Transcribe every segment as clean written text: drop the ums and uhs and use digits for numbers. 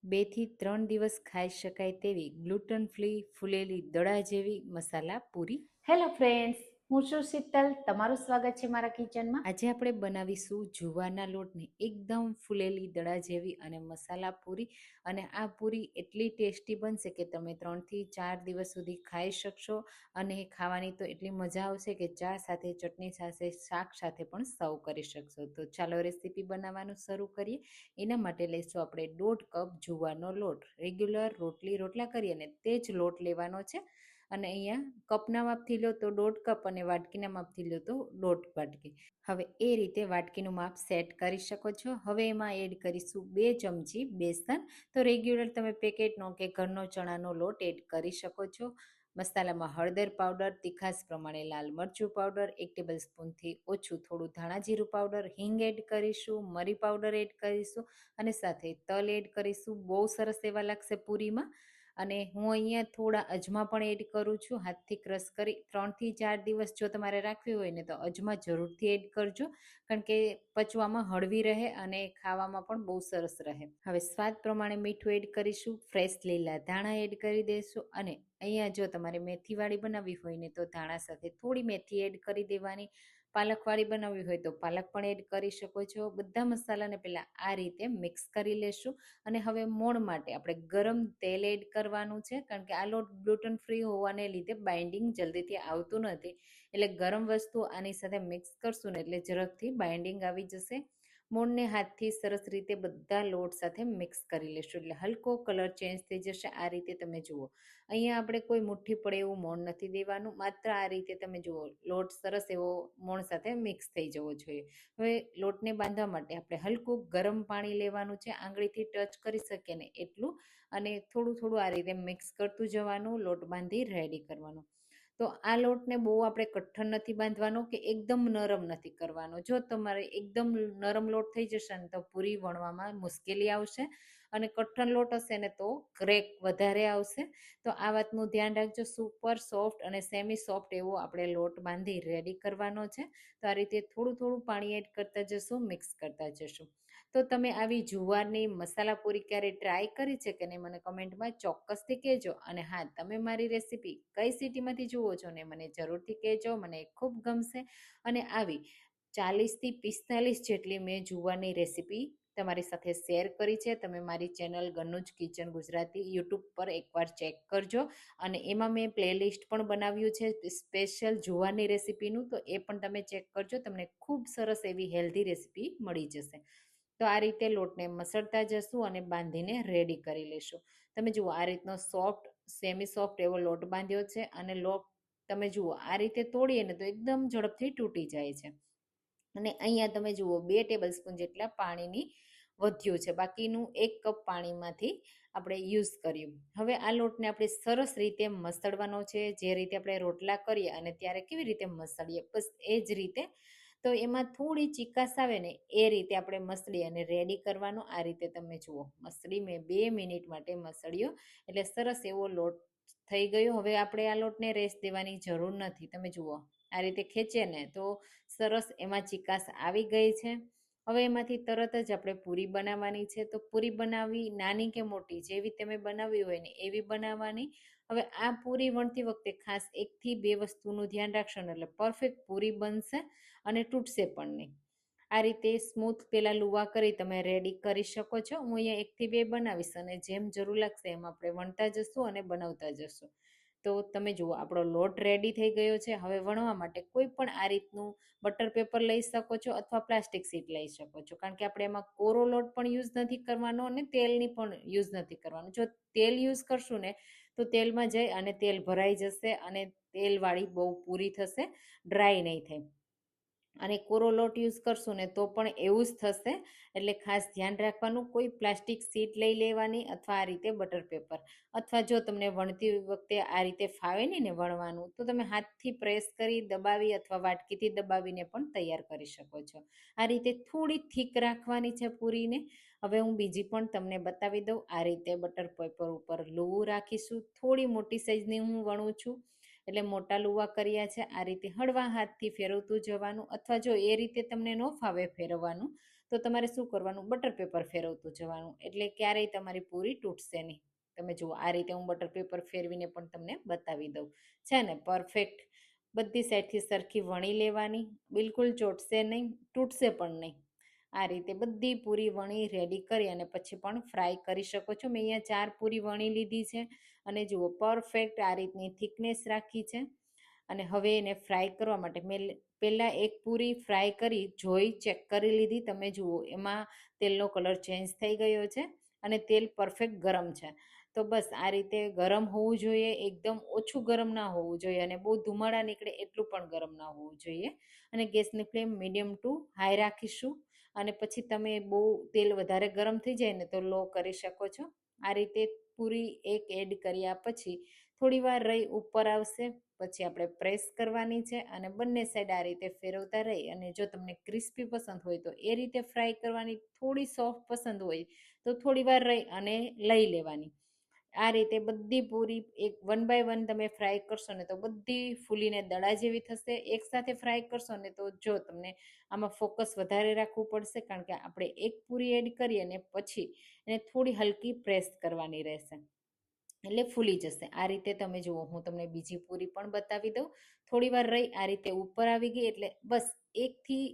2 થી 3 દિવસ ખાઈ શકાય તેવી ગ્લુટન ફ્રી ફૂલેલી દડા જેવી મસાલા પૂરી. હેલો ફ્રેન્ડ્સ, હું છું શીતલ. તમારું સ્વાગત છે મારા કિચનમાં. આજે આપણે બનાવીશું જુવારના લોટની એકદમ ફૂલેલી દડા જેવી અને મસાલા પૂરી. અને આ પૂરી એટલી ટેસ્ટી બનશે કે તમે 3 થી 4 દિવસ સુધી ખાઈ શકશો. અને ખાવાની તો એટલી મજા આવશે કે ચા સાથે, ચટણી સાથે, શાક સાથે પણ સર્વ કરી શકશો. તો ચાલો રેસીપી બનાવવાનું શરૂ કરીએ. એના માટે લઈશું આપણે 1.5 કપ જુવારનો લોટ. રેગ્યુલર રોટલા કરીએ ને તે જ લોટ લેવાનો છે. અને અહીંયા કપના માપથી લો તો 1.5 કપ અને વાટકીના માપથી લો તો 1.5 વાટકી. હવે એ રીતે વાટકીનું માપ સેટ કરી શકો છો. હવે એમાં એડ કરીશું 2 ચમચી બેસન. તો રેગ્યુલર તમે પેકેટનો કે ઘરનો ચણાનો લોટ એડ કરી શકો છો. મસાલામાં હળદર પાવડર, તીખાસ પ્રમાણે લાલ મરચું પાવડર, 1 ટેબલ સ્પૂનથી ઓછું થોડું ધાણા જીરું પાવડર, હિંગ એડ કરીશું, મરી પાવડર એડ કરીશું અને સાથે તલ એડ કરીશું. બહુ સરસ એવા લાગશે પૂરીમાં. અને હું અહીંયા થોડા અજમા પણ એડ કરું છું, હાથથી ક્રશ કરી. 3 થી 4 દિવસ જો તમારે રાખવી હોય ને તો અજમા જરૂરથી એડ કરજો, કારણ કે પચવામાં હળવી રહે અને ખાવામાં પણ બહુ સરસ રહે. હવે સ્વાદ પ્રમાણે મીઠું એડ કરીશું, ફ્રેશ લીલા ધાણા એડ કરી દઈશું. અને અહીંયા જો તમારે મેથીવાળી બનાવવી હોય ને તો ધાણા સાથે થોડી મેથી એડ કરી દેવાની. પાલકવાળી બનાવવી હોય તો પાલક પણ એડ કરી શકો છો. બધા મસાલાને પહેલાં આ રીતે મિક્સ કરી લેશું. અને હવે મોણ માટે આપણે ગરમ તેલ એડ કરવાનું છે, કારણ કે આ લોટ ગ્લુટન ફ્રી હોવાને લીધે બાઇન્ડિંગ જલ્દીથી આવતું નથી. એટલે ગરમ વસ્તુ આની સાથે મિક્સ કરશું ને એટલે ઝડપથી બાઇન્ડિંગ આવી જશે. મોણને હાથથી સરસ રીતે બધા લોટ સાથે મિક્સ કરી લેશું, એટલે હલકો કલર ચેન્જ થઈ જશે. આ રીતે તમે જુઓ, અહીંયા આપણે કોઈ મુઠ્ઠી પડે એવું મોણ નથી દેવાનું, માત્ર આ રીતે તમે જુઓ લોટ સરસ એવો મોણ સાથે મિક્સ થઈ જવો જોઈએ. હવે લોટને બાંધવા માટે આપણે હલકું ગરમ પાણી લેવાનું છે, આંગળીથી ટચ કરી શકીએ ને એટલું. અને થોડું થોડું આ રીતે મિક્સ કરતું જવાનું, લોટ બાંધી રેડી કરવાનો. તો આ લોટને બહુ આપણે કઠણ નથી બાંધવાનો કે એકદમ નરમ નથી કરવાનો. જો તમારે એકદમ નરમ લોટ થઈ જશે ને તો પૂરી વણવામાં મુશ્કેલી આવશે, અને કઠણ લોટ હશે ને તો ક્રેક વધારે આવશે. તો આ વાતનું ધ્યાન રાખજો. સુપર સોફ્ટ અને સેમી સોફ્ટ એવો આપણે લોટ બાંધી રેડી કરવાનો છે. તો આ રીતે થોડું થોડું પાણી એડ કરતા જશું, મિક્સ કરતા જશું. તો તમે આવી જુવારની મસાલા પૂરી ક્યારે ટ્રાય કરી છે કે નહીં મને કમેન્ટમાં ચોક્કસથી કહેજો. અને હા, તમે મારી રેસીપી કઈ સિટીમાંથી જુઓ છો ને મને જરૂરથી કહેજો, મને ખૂબ ગમશે. અને આવી 40 થી 45 જેટલી મેં જુવારની રેસીપી તમારી સાથે શેર કરી છે. તમે મારી ચેનલ ગન્નુજ કિચન ગુજરાતી યુટ્યુબ પર એકવાર ચેક કરજો. અને એમાં મેં પ્લેલિસ્ટ પણ બનાવ્યું છે સ્પેશિયલ જુવારની રેસીપીનું, તો એ પણ તમે ચેક કરજો. તમને ખૂબ સરસ એવી હેલ્ધી રેસીપી મળી જશે. તો આ રીતે લોટને મસળતા જશું અને બાંધીને રેડી કરી લેશું. તમે જુઓ આ રીતનો સોફ્ટ, સેમી સોફ્ટ એવો લોટ બાંધ્યો છે. અને લોટ તમે જુઓ આ રીતે તોડીએ ને તો એકદમ ઝડપથી તૂટી જાય છે. અને અહીંયા તમે જુઓ 2 ટેબલ સ્પૂન જેટલા પાણીની વધ્યું છે, બાકીનું 1 કપ પાણીમાંથી આપણે યુઝ કર્યું. હવે આ લોટને આપણે સરસ રીતે મસળવાનો છે, જે રીતે આપણે રોટલા કરીએ અને ત્યારે કેવી રીતે મસળીએ બસ એ જ રીતે. તો એમાં થોડી ચીકાશ આવે ને એ રીતે આપણે મસળી અને રેડી કરવાનો. આ રીતે તમે જુઓ મસળી મેં 2 મિનિટ માટે મસળ્યો, એટલે સરસ એવો લોટ થઈ ગયો. હવે આપણે આ લોટને રેસ્ટ દેવાની જરૂર નથી. તમે જુઓ આ રીતે ખેંચીએ ને તો સરસ એમાં ચીકાશ આવી ગઈ છે. હવે એમાંથી તરત જ આપણે પૂરી બનાવવાની છે. તો પૂરી બનાવવી નાની કે મોટી જેવી તમે બનાવવી હોય ને એવી બનાવવાની. હવે આ પૂરી વણતી વખતે ખાસ 1 થી 2 વસ્તુનું ધ્યાન રાખશો ને એટલે પરફેક્ટ પૂરી બનશે અને તૂટશે પણ નહીં. આ રીતે સ્મૂથ પેલા લુવા કરી તમે રેડી કરી શકો છો. હું અહીંયા 1 થી 2 બનાવીશ અને જેમ જરૂર લાગશે એમ આપણે વણતા જશું અને બનાવતા જશું. તો તમે જુઓ આપણો લોટ રેડી થઈ ગયો છે. હવે વણવા માટે કોઈ પણ આ રીતનું બટર પેપર લઈ શકો છો અથવા પ્લાસ્ટિક શીટ લઈ શકો છો, કારણ કે આપણે એમાં કોરો લોટ પણ યુઝ નથી કરવાનો અને તેલની પણ યુઝ નથી કરવાનો. જો તેલ યુઝ કરશું ને તો તેલમાં જઈ અને તેલ ભરાઈ જશે અને તેલવાળી બહુ પૂરી થશે, ડ્રાય નહીં થાય. અને કોરો લોટ યુઝ કરશું ને તો પણ એવું જ થશે. એટલે ખાસ ધ્યાન રાખવાનું. કોઈ પ્લાસ્ટિક શીટ લઈ લેવાની અથવા આ રીતે બટર પેપર, અથવા જો તમને વણતી વખતે આ રીતે ફાવે નહીં ને વણવાનું તો તમે હાથથી પ્રેસ કરી દબાવી અથવા વાટકીથી દબાવીને પણ તૈયાર કરી શકો છો. આ રીતે થોડી થીક રાખવાની છે પૂરીને. હવે હું બીજી પણ તમને બતાવી દઉં. આ રીતે બટર પેપર ઉપર લુવું રાખીશું. થોડી મોટી સાઈઝની હું વણું છું એટલે મોટા લુવા કર્યા છે. આ રીતે હળવા હાથથી ફેરવતું જવાનું, અથવા જો એ રીતે તમને ન ફાવે ફેરવવાનું તો તમારે શું કરવાનું, બટર પેપર ફેરવતું જવાનું, એટલે ક્યારેય તમારી પૂરી તૂટશે નહીં. તમે જુઓ આ રીતે હું બટર પેપર ફેરવીને પણ તમને બતાવી દઉં. છે ને પરફેક્ટ બધી સાઈડથી સરખી વણી લેવાની, બિલકુલ ચોટશે નહીં, તૂટશે પણ નહીં. આ રીતે બધી પૂરી વણી રેડી કરી અને પછી પણ ફ્રાય કરી શકો છો. મેં અહીંયા 4 પૂરી વણી લીધી છે અને જુઓ પરફેક્ટ આ રીતની થિકનેસ રાખી છે. અને હવે એને ફ્રાય કરવા માટે મેં પહેલાં એક પૂરી ફ્રાય કરી જોઈ ચેક કરી લીધી. તમે જુઓ એમાં તેલનો કલર ચેન્જ થઈ ગયો છે અને તેલ પરફેક્ટ ગરમ છે. તો બસ આ રીતે ગરમ હોવું જોઈએ, એકદમ ઓછું ગરમ ના હોવું જોઈએ અને બહુ ધુમાડા નીકળે એટલું પણ ગરમ ના હોવું જોઈએ. અને ગેસની ફ્લેમ મીડિયમ ટુ હાઈ રાખીશું. અને પછી તમે બહુ તેલ વધારે ગરમ થઈ જાય ને તો લો કરી શકો છો. આ રીતે પૂરી એક એડ કર્યા પછી થોડી વાર રહી ઉપર આવશે, પછી આપણે પ્રેસ કરવાની છે અને બંને સાઈડ આ રીતે ફેરવતા રહી. અને જો તમને ક્રિસ્પી પસંદ હોય તો એ રીતે ફ્રાય કરવાની, થોડી સોફ્ટ પસંદ હોય તો થોડી વાર રહી અને લઈ લેવાની. આ રીતે બધી પૂરી એક વન બાય વન તમે ફ્રાય કરશો ને તો બધી ફૂલીને દડા જેવી થશે. એકસાથે ફ્રાય કરશો ને તો જો તમને આમાં ફોકસ વધારે રાખવું પડશે, કારણ કે આપણે એક પૂરી એડ કરીએ અને પછી એને થોડી હલકી પ્રેસ કરવાની રહેશે એટલે ફૂલી જશે. આ રીતે તમે જુઓ, હું તમને બીજી પૂરી પણ બતાવી દઉં. થોડી વાર રહી આ રીતે ઉપર આવી ગઈ એટલે બસ 1 થી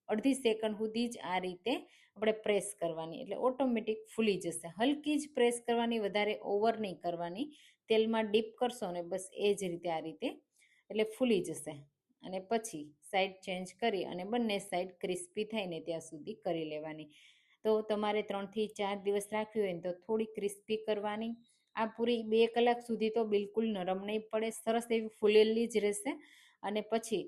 અડધી સેકન્ડ સુધી જ આ રીતે આપણે પ્રેસ કરવાની, એટલે ઓટોમેટિક ફૂલી જશે. હલકી જ પ્રેસ કરવાની, વધારે ઓવર નહીં કરવાની. તેલમાં ડીપ કરશો ને બસ એ જ રીતે આ રીતે એટલે ફૂલી જશે. અને પછી સાઈડ ચેન્જ કરી અને બંને સાઈડ ક્રિસ્પી થાય ને ત્યાં સુધી કરી લેવાની. તો તમારે 3 થી 4 દિવસ રાખવી હોય ને તો થોડી ક્રિસ્પી કરવાની. આ પૂરી 2 કલાક સુધી તો બિલકુલ નરમ નહીં પડે, સરસ એવી ફૂલેલી જ રહેશે. અને પછી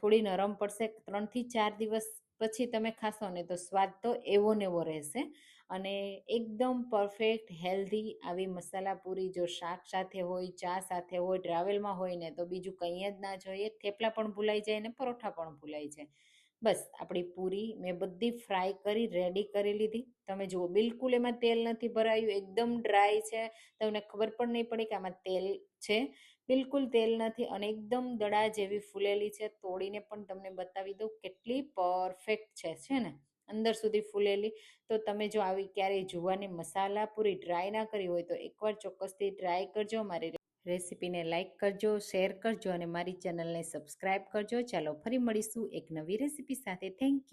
થોડી નરમ પડશે. 3 થી 4 દિવસ પછી તમે ખાશો ને તો સ્વાદ તો એવો ને એવો રહેશે. અને એકદમ પરફેક્ટ હેલ્ધી આવી મસાલા પૂરી જો શાક સાથે હોય, ચા સાથે હોય, ટ્રાવેલમાં હોય ને તો બીજું કંઈ જ ના જોઈએ. થેપલા પણ ભૂલાઈ જાય ને પરોઠા પણ ભૂલાઈ જાય. બસ આપણી પૂરી મેં બધી ફ્રાય કરી રેડી કરી લીધી. તમે જુઓ બિલકુલ એમાં તેલ નથી ભરાયું, એકદમ ડ્રાય છે. તમને ખબર પણ નહીં પડે કે આમાં તેલ છે. બિલકુલ તેલ નથી અને એકદમ દડા જેવી ફૂલેલી છે. તોડીને પણ તમને બતાવી દઉં કેટલી પરફેક્ટ છે ને અંદર સુધી ફૂલેલી. તો તમે જો આવી ક્યારેય જુવાની મસાલા પૂરી ટ્રાય ના કરી હોય તો એકવાર ચોક્કસથી ટ્રાય કરજો. મારી રેસીપીને લાઇક કરજો, શેર કરજો અને મારી ચેનલને સબસ્ક્રાઈબ કરજો. ચાલો ફરી મળીશું એક નવી રેસીપી સાથે. Thank you.